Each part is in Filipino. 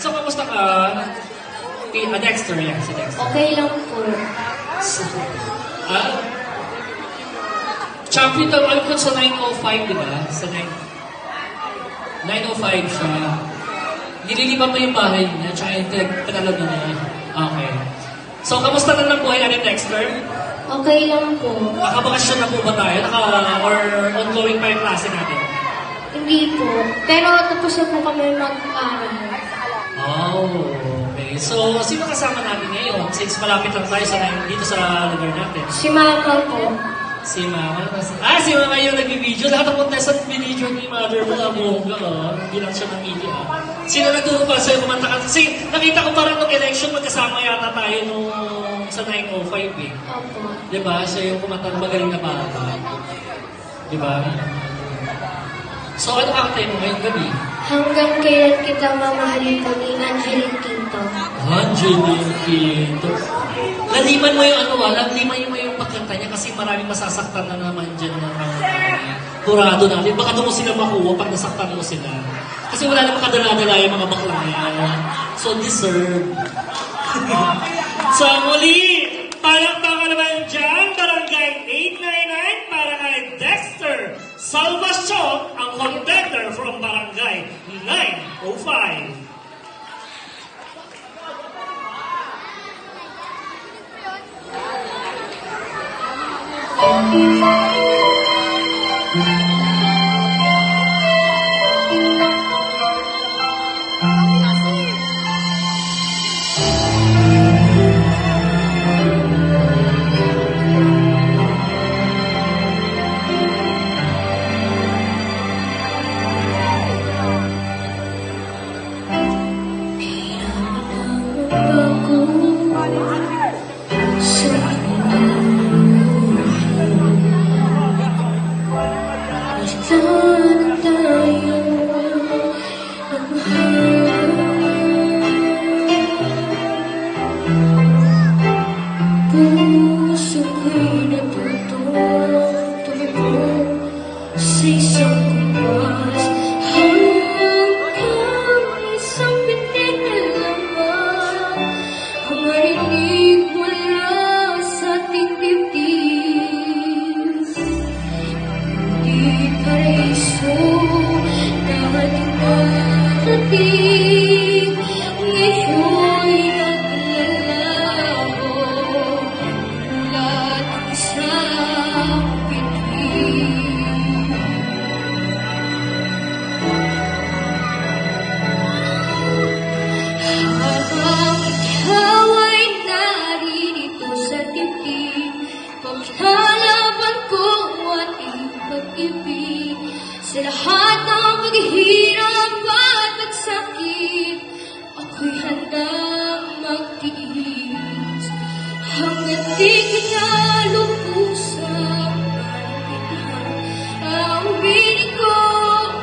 So, kamusta ka? Dexter, yan, si Dexter. Okay lang po. Ah? Champion daw, alam ko sa 905, di ba? Sa 905 siya. Nililipat mo yung bahay niya, tsaka yung pinalog niya. Okay. So, kamusta na lang buhay natin, Dexter? Okay lang po. Nakabakasyon na po ba tayo? Or ongoing pa yung klase natin? Hindi po. Pero tapos na po kami mag-aral. Oh, okay. So, sino kasama natin ngayon? Since malapit lang tayo dito sa lugar natin. Si Mama po. Si Mama. Si Mama yung nag-video. Lahat ng contestant video ni Mother mo na bongga. Hindi lang siya ng media. Sino nagturo para sa'yo kumanta ka? Kasi nakita ko parang nung election magkasama yata tayo nung sa 905 eh. Opo. Diba? Siya yung kumanta ng magaling na bata. Diba? So, ano kakatay mo ngayong gabi? Hanggang kailan kita mamahalin po ni Angeline Quinto. Angeline Quinto. Laliman mo yung laliman mo yung pagkanta niya kasi maraming masasaktan na naman dyan ng kurado natin. Baka doon mo sila makuha pag nasaktan mo sila. Kasi wala namang kadala-dala yung mga bakla yan. So, deserve. So, muli, palakpakan naman dyan, Barangay 899 para kay Dexter Salvacion, ang contender from Barangay 905. Puso ko'y natutong sa isang kumpas hanggang isang pitik na lamang ang marinig mula sa ating dibdib. Di paraiso na ating darating ngayon'y naglalaho mula ng isang bituin. Habang ikaw ay naririto sa dibdib, paglalaban ko ang ating pag-ibig. Sa lahat ng paghihirap at pagsakit, ako'y handang magtiis. Hanggat di kita lubusang maintindihan, ang binig ko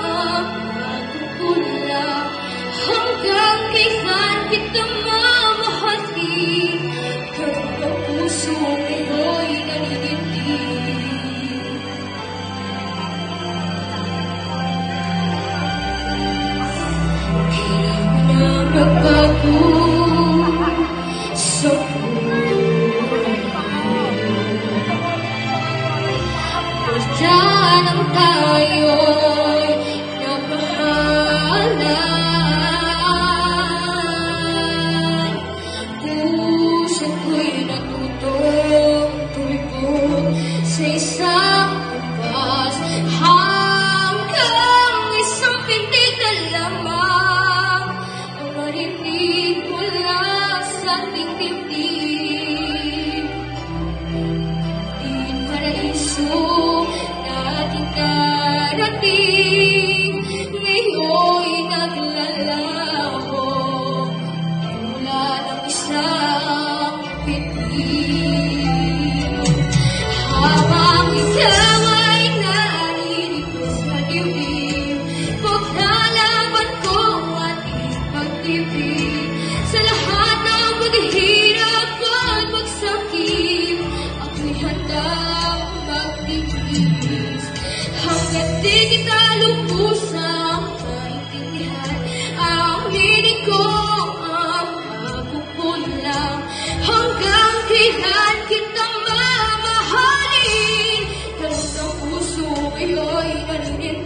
ang magkukulang. Hanggang kailan kita mamahalin, kahit ang puso ko'y naninindig. Di na magbago sa Diyan ang tayo'y nagmahalan. Puso ko'y natutong tulipog sa isang kumpas hanggang isang pintig na lamang ang marinig mula sa ating dibdib. Di paraiso nating darating ngayon'y naglalaho mula ng isang bituin. Habang ikaw ay naririto sa dibdib, paglalaban ko ang ating pag-ibig. Sa lahat ng paghihirap at pagsakit, ako'y handang magtiis. Hanggat di kita lubusang maintindihan, ang hinig ko lang hanggang kailan kita mamahalin. Pero sa puso ay